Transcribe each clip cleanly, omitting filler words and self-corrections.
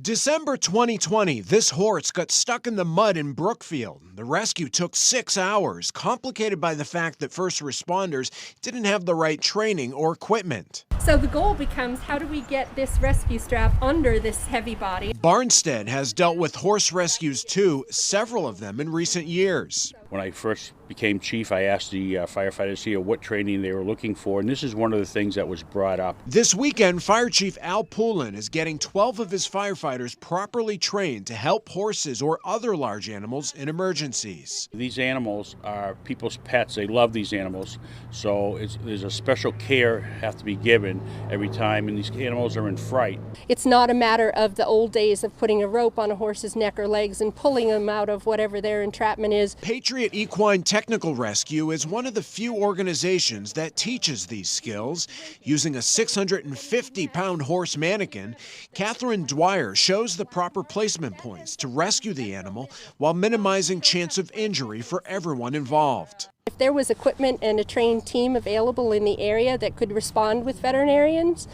December 2020, this horse got stuck in the mud in Brookfield. The rescue took 6 hours, complicated by the fact that first responders didn't have the right training or equipment. So the goal becomes, how do we get this rescue strap under this heavy body? Barnstead has dealt with horse rescues too, several of them in recent years. When I first became chief, I asked the firefighters here what training they were looking for, and this is one of the things that was brought up. This weekend, Fire Chief Al Poulin is getting 12 of his firefighters properly trained to help horses or other large animals in emergencies. These animals are people's pets. They love these animals, so there's a special care have to be given every time, and these animals are in fright. It's not a matter of the old days of putting a rope on a horse's neck or legs and pulling them out of whatever their entrapment is. Patriot Equine Technical Rescue is one of the few organizations that teaches these skills. Using a 650-pound horse mannequin, Catherine Dwyer shows the proper placement points to rescue the animal while minimizing chance of injury for everyone involved. If there was equipment and a trained team available in the area that could respond with veterinarians,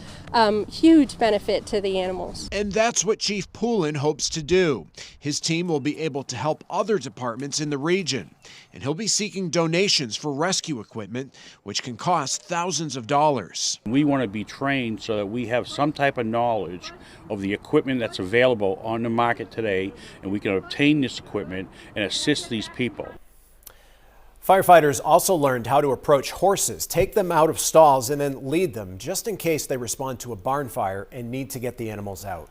huge benefit to the animals. And that's what Chief Poulin hopes to do. His team will be able to help other departments in the region, and he'll be seeking donations for rescue equipment, which can cost thousands of dollars. We want to be trained so that we have some type of knowledge of the equipment that's available on the market today, and we can obtain this equipment and assist these people. Firefighters also learned how to approach horses, take them out of stalls, and then lead them just in case they respond to a barn fire and need to get the animals out.